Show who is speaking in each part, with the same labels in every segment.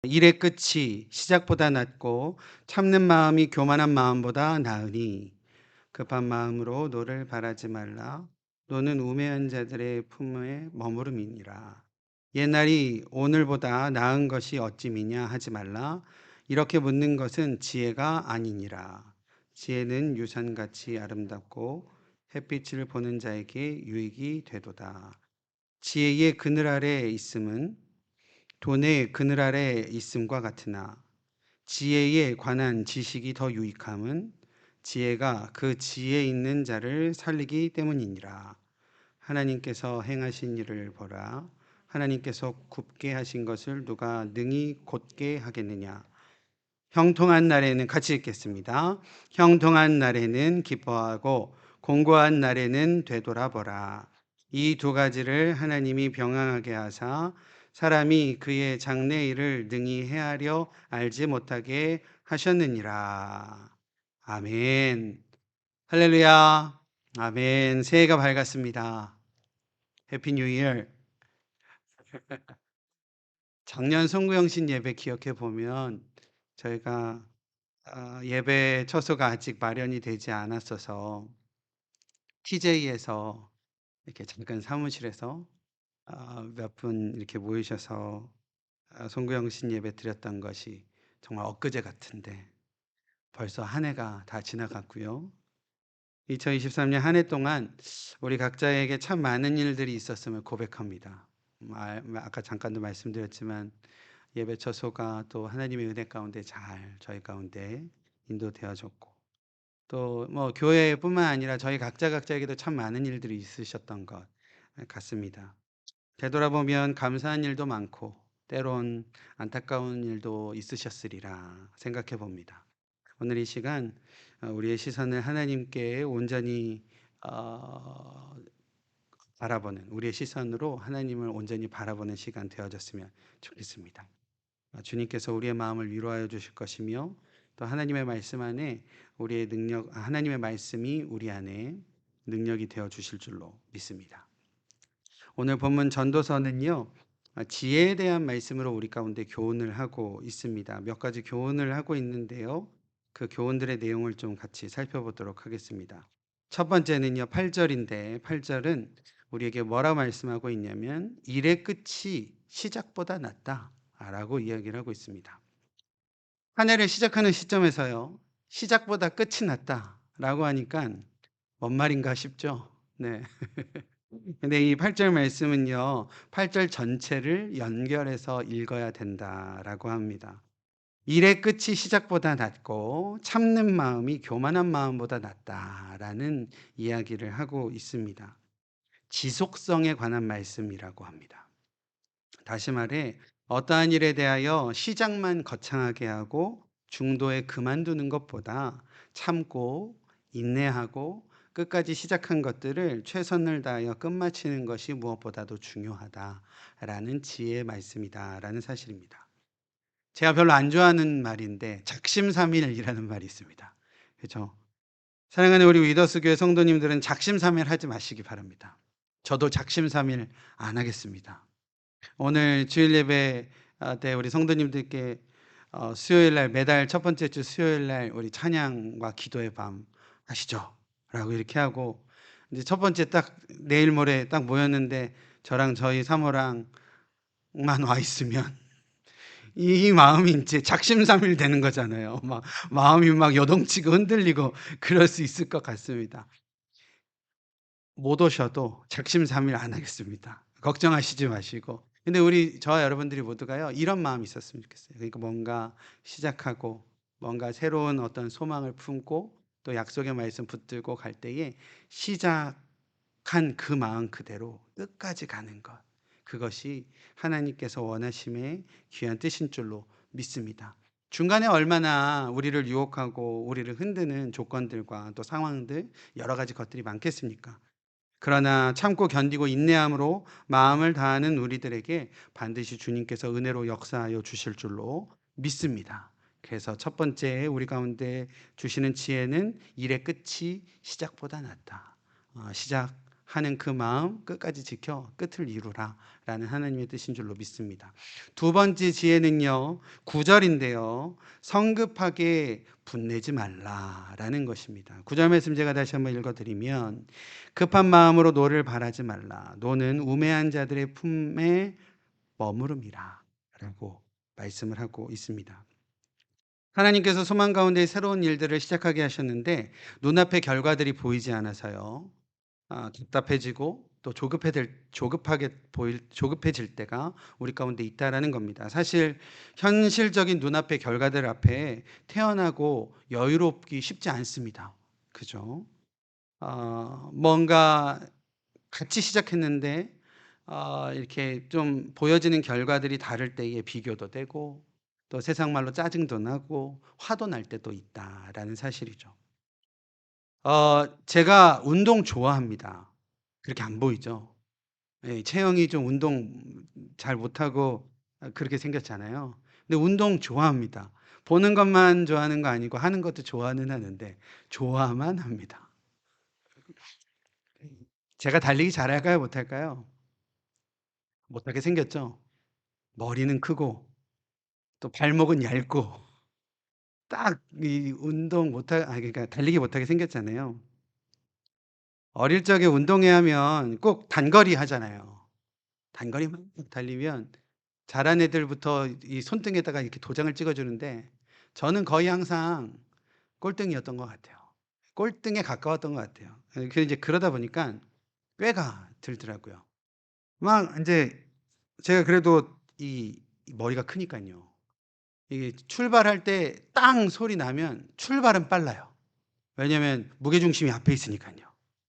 Speaker 1: 일의 끝이 시작보다 낫고 참는 마음이 교만한 마음보다 나으니 급한 마음으로 노를 바라지 말라. 노는 우매한 자들의 품에 머무름이니라. 옛날이 오늘보다 나은 것이 어찌 미냐 하지 말라. 이렇게 묻는 것은 지혜가 아니니라. 지혜는 유산같이 아름답고 햇빛을 보는 자에게 유익이 되도다. 지혜의 그늘 아래 있음은 돈의 그늘 아래 있음과 같으나 지혜에 관한 지식이 더 유익함은 지혜가 그 지혜 있는 자를 살리기 때문이니라. 하나님께서 행하신 일을 보라. 하나님께서 굽게 하신 것을 누가 능히 곧게 하겠느냐. 형통한 날에는 같이 읽겠습니다. 형통한 날에는 기뻐하고 공고한 날에는 되돌아보라. 이 두 가지를 하나님이 병행하게 하사 사람이 그의 장래일을 능히 헤아려 알지 못하게 하셨느니라. 아멘. 할렐루야. 아멘. 새해가 밝았습니다. 해피 뉴 이어. 작년 송구영신 예배 기억해 보면 저희가 예배 처소가 아직 마련이 되지 않았어서 TJ에서 이렇게 잠깐 사무실에서 몇 분 이렇게 모이셔서 송구영신 예배 드렸던 것이 정말 엊그제 같은데 벌써 한 해가 다 지나갔고요. 2023년 한 해 동안 우리 각자에게 참 많은 일들이 있었음을 고백합니다. 아까 잠깐도 말씀드렸지만 예배 처소가 또 하나님의 은혜 가운데 잘 저희 가운데 인도되어졌고 또 뭐 교회뿐만 아니라 저희 각자에게도 참 많은 일들이 있으셨던 것 같습니다. 되돌아보면 감사한 일도 많고 때론 안타까운 일도 있으셨으리라 생각해 봅니다. 오늘 이 시간 우리의 시선을 하나님께 온전히 어, 바라보는 우리의 시선으로 하나님을 온전히 바라보는 시간 되어졌으면 좋겠습니다. 주님께서 우리의 마음을 위로하여 주실 것이며 또 하나님의 말씀 안에 우리의 능력, 하나님의 말씀이 우리 안에 능력이 되어 주실 줄로 믿습니다. 오늘 본문 전도서는요, 지혜에 대한 말씀으로 우리 가운데 교훈을 하고 있습니다. 몇 가지 교훈을 하고 있는데요. 그 교훈들의 내용을 좀 같이 살펴보도록 하겠습니다. 첫 번째는요, 8절인데 8절은 우리에게 뭐라 말씀하고 있냐면 일의 끝이 시작보다 낫다라고 이야기를 하고 있습니다. 한 해를 시작하는 시점에서요. 시작보다 끝이 낫다라고 하니까 뭔 말인가 싶죠? 네. 근데 이 8절 말씀은요. 8절 전체를 연결해서 읽어야 된다라고 합니다. 일의 끝이 시작보다 낫고 참는 마음이 교만한 마음보다 낫다라는 이야기를 하고 있습니다. 지속성에 관한 말씀이라고 합니다. 다시 말해 어떠한 일에 대하여 시작만 거창하게 하고 중도에 그만두는 것보다 참고 인내하고 끝까지 시작한 것들을 최선을 다하여 끝마치는 것이 무엇보다도 중요하다라는 지혜의 말씀이다라는 사실입니다. 제가 별로 안 좋아하는 말인데 작심삼일이라는 말이 있습니다. 그렇죠? 사랑하는 우리 위더스 교회 성도님들은 작심삼일 하지 마시기 바랍니다. 저도 작심삼일 안 하겠습니다. 오늘 주일 예배 때 우리 성도님들께 수요일 날 매달 첫 번째 주 수요일 날 우리 찬양과 기도의 밤 하시죠. 라고 이렇게 하고 이제 첫 번째 딱 내일 모레 딱 모였는데 저랑 저희 사모랑만 와 있으면 이 마음이 이제 작심삼일 되는 거잖아요. 막 마음이 막 요동치고 흔들리고 그럴 수 있을 것 같습니다. 못 오셔도 작심삼일 안 하겠습니다. 걱정하시지 마시고. 근데 우리 저와 여러분들이 모두가요. 이런 마음이 있었으면 좋겠어요. 그러니까 뭔가 시작하고 뭔가 새로운 어떤 소망을 품고 또 약속의 말씀 붙들고 갈 때에 시작한 그 마음 그대로 끝까지 가는 것. 그것이 하나님께서 원하심의 귀한 뜻인 줄로 믿습니다. 중간에 얼마나 우리를 유혹하고 우리를 흔드는 조건들과 또 상황들 여러 가지 것들이 많겠습니까? 그러나 참고 견디고 인내함으로 마음을 다하는 우리들에게 반드시 주님께서 은혜로 역사하여 주실 줄로 믿습니다. 그래서 첫 번째 우리 가운데 주시는 지혜는 일의 끝이 시작보다 낫다. 시작하는 하는 그 마음 끝까지 지켜 끝을 이루라라는 하나님의 뜻인 줄로 믿습니다. 두 번째 지혜는요. 9절인데요. 성급하게 분내지 말라라는 것입니다. 9절 말씀 제가 다시 한번 읽어 드리면 급한 마음으로 노를 바라지 말라. 노는 우매한 자들의 품에 머무름이라라고 말씀을 하고 있습니다. 하나님께서 소망 가운데 새로운 일들을 시작하게 하셨는데 눈앞에 결과들이 보이지 않아서요. 답답해지고 또 조급해질 때가 우리 가운데 있다라는 겁니다. 사실 현실적인 눈앞의 결과들 앞에 태어나고 여유롭기 쉽지 않습니다. 그죠? 뭔가 같이 시작했는데 이렇게 좀 보여지는 결과들이 다를 때에 비교도 되고 또 세상 말로 짜증도 나고 화도 날 때도 있다라는 사실이죠. 제가 운동 좋아합니다. 그렇게 안 보이죠? 예, 체형이 좀 운동 잘 못하고 그렇게 생겼잖아요. 근데 운동 좋아합니다. 보는 것만 좋아하는 거 아니고 하는 것도 좋아는 하는데 좋아만 합니다. 제가 달리기 잘할까요? 못할까요? 못하게 생겼죠? 머리는 크고 또 발목은 얇고 딱 이 운동 못하 아 그러니까 달리기 못하게 생겼잖아요. 어릴 적에 운동회 하면 꼭 단거리 하잖아요. 단거리 막 달리면 잘한 애들부터 이 손등에다가 이렇게 도장을 찍어 주는데 저는 거의 항상 꼴등이었던 것 같아요. 꼴등에 가까웠던 것 같아요. 그 이제 그러다 보니까 꾀가 들더라고요. 막 인제 제가 그래도 이 머리가 크니깐요. 이게 출발할 때 땅 소리 나면 출발은 빨라요. 왜냐면 무게중심이 앞에 있으니깐요.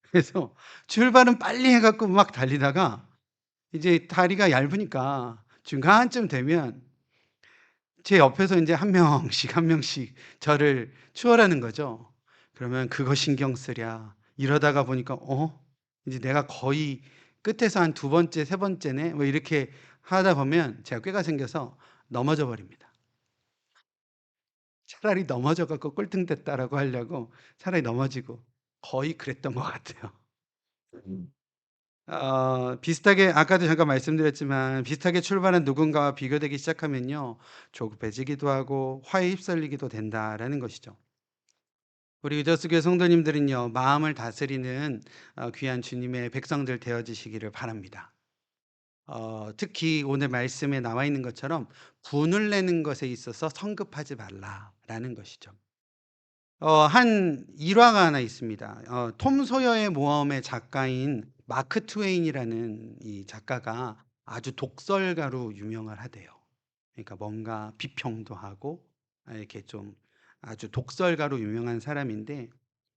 Speaker 1: 그래서 출발은 빨리 해 갖고 막 달리다가 이제 다리가 얇으니까 중간쯤 되면 제 옆에서 인제 한 명씩, 한 명씩 저를 추월하는 거죠. 그러면 그거 신경 쓰랴 이러다가 보니까 이제 내가 거의 끝에서 한 두 번째, 세 번째네 뭐 이렇게 하다 보면 제가 꾀가 생겨서 넘어져 버립니다. 차라리 넘어져 갖고 꼴등됐다라고 하려고 차라리 넘어지고 거의 그랬던 것 같아요. 비슷하게 아까도 잠깐 말씀드렸지만 비슷하게 출발한 누군가와 비교되기 시작하면요. 조급해지기도 하고 화에 휩쓸리기도 된다라는 것이죠. 우리 유다스 교회 성도님들은요. 마음을 다스리는 귀한 주님의 백성들 되어지시기를 바랍니다. 특히 오늘 말씀에 나와 있는 것처럼 분을 내는 것에 있어서 성급하지 말라라는 것이죠. 한 일화가 하나 있습니다. 톰 소여의 모험의 작가인 마크 트웨인이라는 이 작가가 아주 독설가로 유명을 하대요. 그러니까 뭔가 비평도 하고 이렇게 좀 아주 독설가로 유명한 사람인데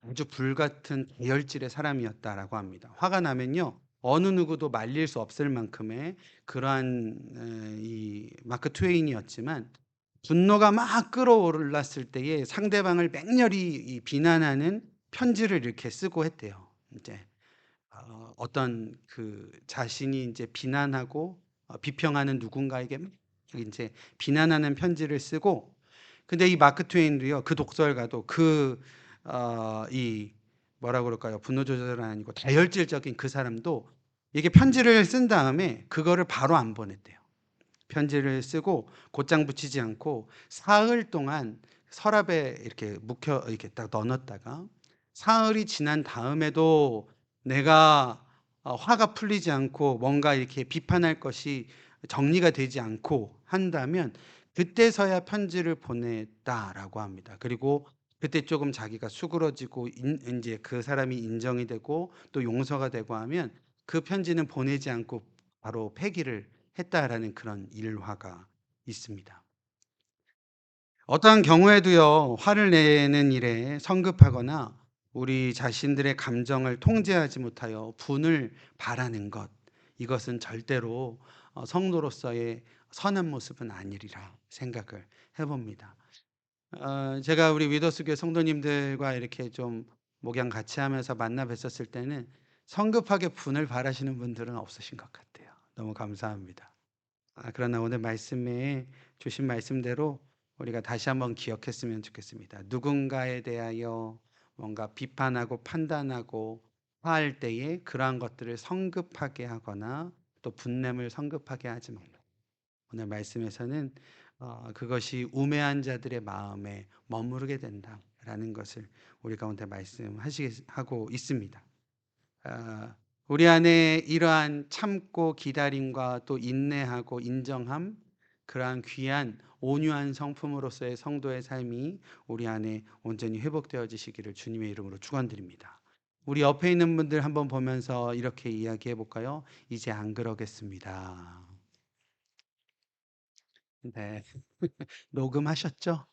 Speaker 1: 아주 불같은 다혈질의 사람이었다라고 합니다. 화가 나면요. 어느 누구도 말릴 수 없을 만큼의 그러한 이 마크 트웨인이었지만 분노가 막 끌어올랐을 때에 상대방을 맹렬히 이 비난하는 편지를 이렇게 쓰고 했대요. 이제 어떤 그 자신이 이제 비난하고 비평하는 누군가에게 막 인제 비난하는 편지를 쓰고 근데 이 마크 트웨인도요. 그 독설가도 이 뭐라 그럴까요? 분노 조절은 아니고 다혈질적인 그 사람도 이게 편지를 쓴 다음에 그거를 바로 안 보냈대요. 편지를 쓰고 곧장 붙이지 않고 사흘 동안 서랍에 이렇게 묵혀 이렇게 딱 넣어 놨다가 사흘이 지난 다음에도 내가 화가 풀리지 않고 뭔가 이렇게 비판할 것이 정리가 되지 않고 한다면 그때서야 편지를 보냈다라고 합니다. 그리고 그때 조금 자기가 수그러지고 인제 그 사람이 인정이 되고 또 용서가 되고 하면 그 편지는 보내지 않고 바로 폐기를 했다라는 그런 일화가 있습니다. 어떠한 경우에도요. 화를 내는 일에 성급하거나 우리 자신들의 감정을 통제하지 못하여 분을 발하는 것 이것은 절대로 성도로서의 선한 모습은 아니리라 생각을 해 봅니다. 제가 우리 위도스 교회 성도님들과 이렇게 좀 목양 같이 하면서 만나 뵀었을 때는 성급하게 분을 발하시는 분들은 없으신 것 같아요. 너무 감사합니다. 그러나 오늘 말씀에 주신 말씀대로 우리가 다시 한번 기억했으면 좋겠습니다. 누군가에 대하여 뭔가 비판하고 판단하고 할 때에 그러한 것들을 성급하게 하거나 또 분냄을 성급하게 하지 말라. 오늘 말씀에서는 그것이 우매한 자들의 마음에 머무르게 된다라는 것을 우리 가운데 말씀하고 있습니다. 우리 안에 이러한 참고 기다림과 또 인내하고 인정함, 그러한 귀한 온유한 성품으로서의 성도의 삶이 우리 안에 온전히 회복되어지시기를 주님의 이름으로 축원드립니다. 우리 옆에 있는 분들 한번 보면서 이렇게 이야기해 볼까요? 이제 안 그러겠습니다. 네. 녹음하셨죠?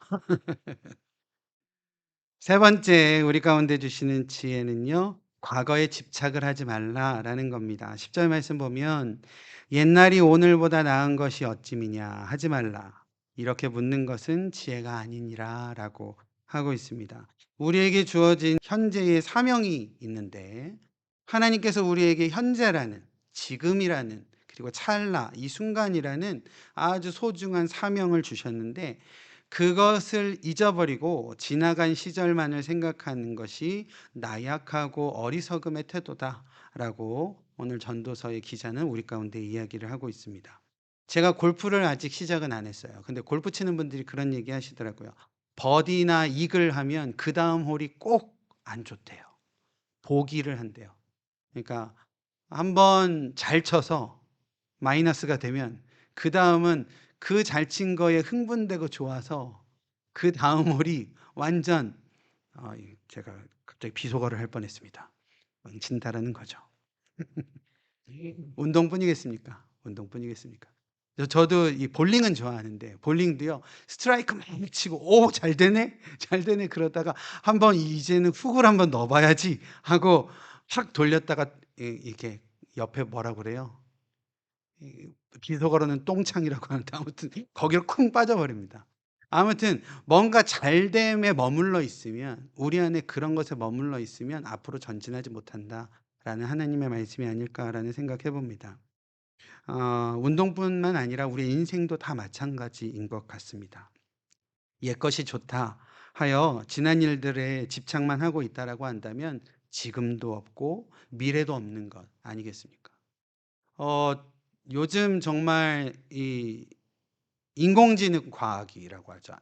Speaker 1: 세 번째 우리 가운데 주시는 지혜는요. 과거에 집착을 하지 말라라는 겁니다. 10절 말씀 보면 옛날이 오늘보다 나은 것이 어찌미냐 하지 말라. 이렇게 묻는 것은 지혜가 아니니라라고 하고 있습니다. 우리에게 주어진 현재의 사명이 있는데 하나님께서 우리에게 현재라는 지금이라는 그리고 찰나 이 순간이라는 아주 소중한 사명을 주셨는데 그것을 잊어버리고 지나간 시절만을 생각하는 것이 나약하고 어리석음의 태도다라고 오늘 전도서의 기자는 우리 가운데 이야기를 하고 있습니다. 제가 골프를 아직 시작은 안 했어요. 근데 골프 치는 분들이 그런 얘기 하시더라고요. 버디나 이글 하면 그 다음 홀이 꼭 안 좋대요. 보기를 한대요. 그러니까 한번 잘 쳐서 마이너스가 되면 그 다음은 그 잘 친 거에 흥분되고 좋아서 그 다음 홀이 완전 제가 갑자기 비속어를 할 뻔했습니다. 망친다라는 거죠. 운동뿐이겠습니까? 운동뿐이겠습니까? 저도 이 볼링은 좋아하는데 볼링도요 스트라이크 많이 치고 오 잘 되네 잘 되네 그러다가 한번 이제는 훅을 한번 넣어봐야지 하고 확 돌렸다가 이렇게 옆에 뭐라 그래요? 비속어로는 똥창이라고 하는데 아무튼 거기로 쿵 빠져버립니다. 아무튼 뭔가 잘됨에 머물러 있으면 우리 안에 그런 것에 머물러 있으면 앞으로 전진하지 못한다라는 하나님의 말씀이 아닐까라는 생각해 봅니다. 운동뿐만 아니라 우리 인생도 다 마찬가지인 것 같습니다. 옛것이 좋다 하여 지난 일들에 집착만 하고 있다라고 한다면 지금도 없고 미래도 없는 것 아니겠습니까? 어, 요즘 정말 이 인공지능 과학이라고 하죠.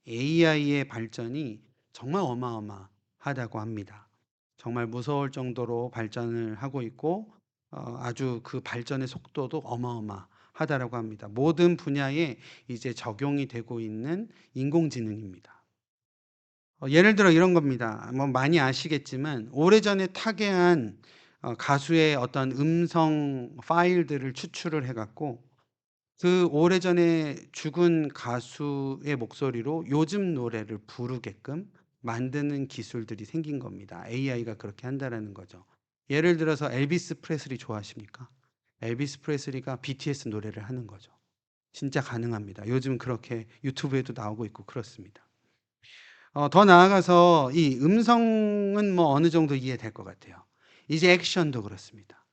Speaker 1: AI의 발전이 정말 어마어마하다고 합니다. 정말 무서울 정도로 발전을 하고 있고 아주 그 발전의 속도도 어마어마하다라고 합니다. 모든 분야에 이제 적용이 되고 있는 인공지능입니다. 예를 들어 이런 겁니다. 뭐 많이 아시겠지만 오래전에 타계한 가수의 어떤 음성 파일들을 추출을 해 갖고 그 오래전에 죽은 가수의 목소리로 요즘 노래를 부르게끔 만드는 기술들이 생긴 겁니다. AI가 그렇게 한다라는 거죠. 예를 들어서 엘비스 프레슬리 좋아하십니까? 엘비스 프레슬리가 BTS 노래를 하는 거죠. 진짜 가능합니다. 요즘 그렇게 유튜브에도 나오고 있고 그렇습니다. 더 나아가서 이 음성은 뭐 어느 정도 이해될 것 같아요. 이제 액션도 그렇습니다.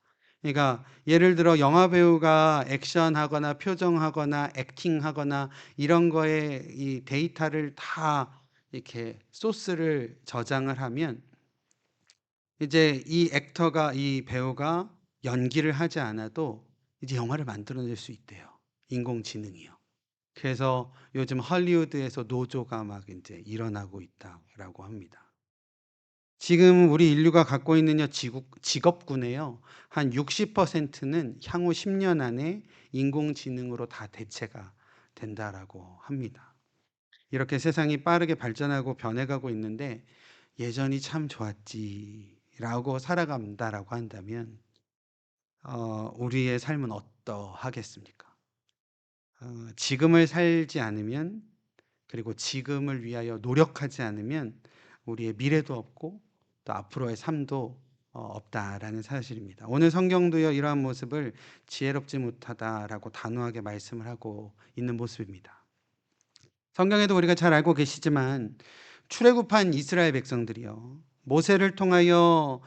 Speaker 1: 그러니까 예를 들어 영화 배우가 액션하거나 표정하거나 액팅하거나 이런 거에 이 데이터를 다 이렇게 소스를 저장을 하면 이제 이 액터가 이 배우가 연기를 하지 않아도 이제 영화를 만들어낼 수 있대요. 인공지능이요. 그래서 요즘 할리우드에서 노조가 막 이제 일어나고 있다라고 합니다. 지금 우리 인류가 갖고 있는 직업군에요. 한 60%는 향후 10년 안에 인공지능으로 다 대체가 된다라고 합니다. 이렇게 세상이 빠르게 발전하고 변해가고 있는데 예전이 참 좋았지라고 살아간다라고 한다면 우리의 삶은 어떠하겠습니까? 지금을 살지 않으면 그리고 지금을 위하여 노력하지 않으면 우리의 미래도 없고 또 앞으로의 삶도 없다라는 사실입니다. 오늘 성경도요 이러한 모습을 지혜롭지 못하다라고 단호하게 말씀을 하고 있는 모습입니다. 성경에도 우리가 잘 알고 계시지만 출애굽한 이스라엘 백성들이요 모세를 통하여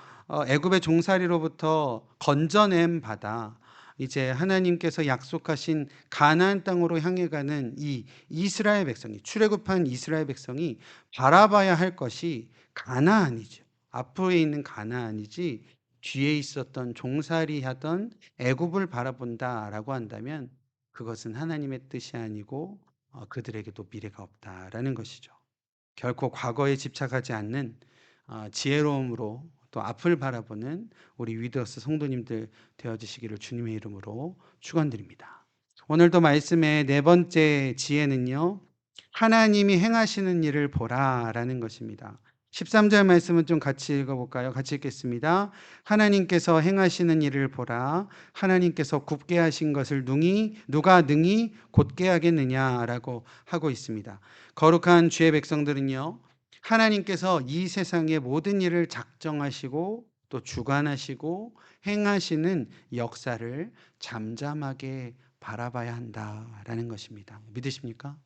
Speaker 1: 애굽의 종살이로부터 건져냄 받아 이제 하나님께서 약속하신 가나안 땅으로 향해 가는 이 이스라엘 백성이 출애굽한 이스라엘 백성이 바라봐야 할 것이 가나안이죠. 앞에 있는 가나안이지 뒤에 있었던 종살이 하던 애굽을 바라본다라고 한다면 그것은 하나님의 뜻이 아니고 그들에게도 미래가 없다라는 것이죠. 결코 과거에 집착하지 않는 지혜로움으로 또 앞을 바라보는 우리 위드어스 성도님들 되어주시기를 주님의 이름으로 축원드립니다. 오늘도 말씀의 네 번째 지혜는요, 하나님이 행하시는 일을 보라라는 것입니다. 13절 말씀은 좀 같이 읽어볼까요? 같이 읽겠습니다. 하나님께서 행하시는 일을 보라. 하나님께서 굽게 하신 것을 누가 능히 곧게 하겠느냐라고 하고 있습니다. 거룩한 주의 백성들은요, 하나님께서 이 세상의 모든 일을 작정하시고 또 주관하시고 행하시는 역사를 잠잠하게 바라봐야 한다라는 것입니다. 믿으십니까?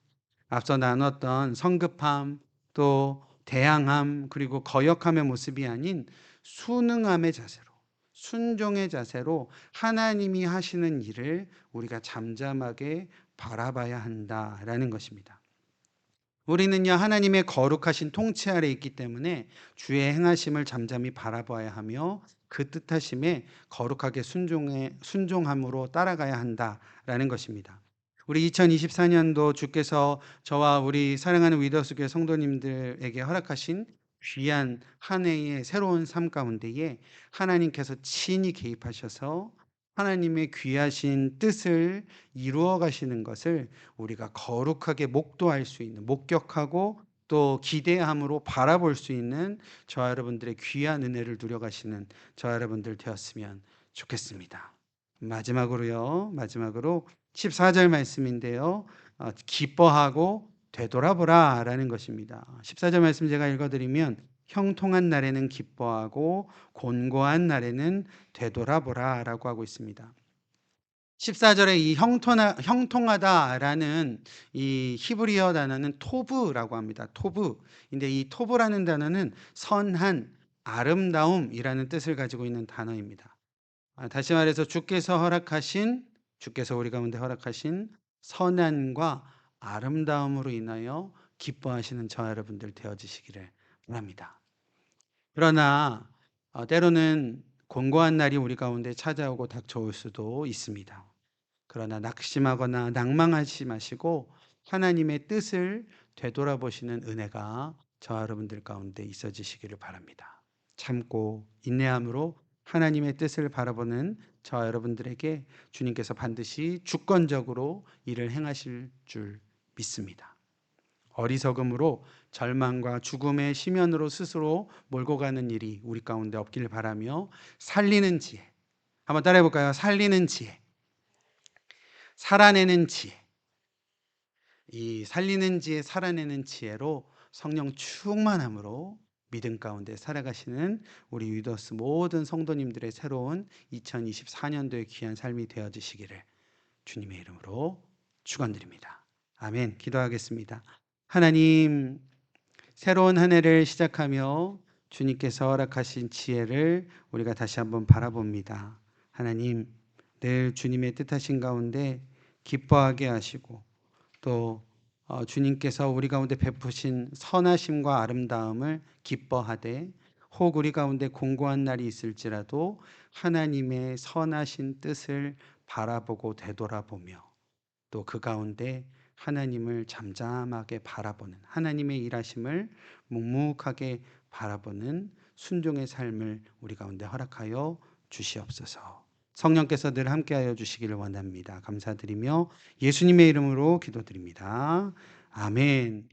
Speaker 1: 앞서 나눴던 성급함, 또 대항함, 그리고 거역함의 모습이 아닌 순응함의 자세로, 순종의 자세로 하나님이 하시는 일을 우리가 잠잠하게 바라봐야 한다라는 것입니다. 우리는요, 하나님의 거룩하신 통치 아래 있기 때문에 주의 행하심을 잠잠히 바라봐야 하며 그 뜻하심에 거룩하게 순종함으로 따라가야 한다라는 것입니다. 우리 2024년도 주께서 저와 우리 사랑하는 위더스 교회 성도님들에게 허락하신 귀한 한 해의 새로운 삶 가운데에 하나님께서 친히 개입하셔서 하나님의 귀하신 뜻을 이루어 가시는 것을 우리가 거룩하게 목도할 수 있는, 목격하고 또 기대함으로 바라볼 수 있는 저와 여러분들의 귀한 은혜를 누려가시는 저와 여러분들 되었으면 좋겠습니다. 마지막으로 14절 말씀인데요. 기뻐하고 되돌아보라 라는 것입니다. 14절 말씀 제가 읽어드리면 형통한 날에는 기뻐하고 곤고한 날에는 되돌아보라 라고 하고 있습니다. 14절에 이 형통하다라는 이 히브리어 단어는 토브라고 합니다. 토브. 근데 이 토브라는 단어는 선한, 아름다움이라는 뜻을 가지고 있는 단어입니다. 다시 말해서 주께서 우리 가운데 허락하신 선한과 아름다움으로 인하여 기뻐하시는 저와 여러분들 되어지시기를 바랍니다. 그러나 때로는 곤고한 날이 우리 가운데 찾아오고 닥쳐올 수도 있습니다. 그러나 낙심하거나 낭망하지 마시고 하나님의 뜻을 되돌아보시는 은혜가 저와 여러분들 가운데 있어지시기를 바랍니다. 참고 인내함으로 하나님의 뜻을 바라보는 저와 여러분들에게 주님께서 반드시 주권적으로 일을 행하실 줄 믿습니다. 어리석음으로 절망과 죽음의 심연으로 스스로 몰고 가는 일이 우리 가운데 없길 바라며 살리는 지혜, 한번 따라해 볼까요? 살리는 지혜, 살아내는 지혜, 이 살리는 지혜, 살아내는 지혜로 성령 충만함으로 믿음 가운데 살아가시는 우리 위더스 모든 성도님들의 새로운 2024년도의 귀한 삶이 되어지시기를 주님의 이름으로 축원드립니다. 아멘. 기도하겠습니다. 하나님, 새로운 한 해를 시작하며 주님께서 허락하신 지혜를 우리가 다시 한번 바라봅니다. 하나님, 늘 주님의 뜻하신 가운데 기뻐하게 하시고 또 주님께서 우리 가운데 베푸신 선하심과 아름다움을 기뻐하되 혹 우리 가운데 공고한 날이 있을지라도 하나님의 선하신 뜻을 바라보고 되돌아보며 또 그 가운데 하나님을 잠잠하게 바라보는, 하나님의 일하심을 묵묵하게 바라보는 순종의 삶을 우리 가운데 허락하여 주시옵소서. 성령께서 늘 함께하여 주시기를 원합니다. 감사드리며 예수님의 이름으로 기도드립니다. 아멘.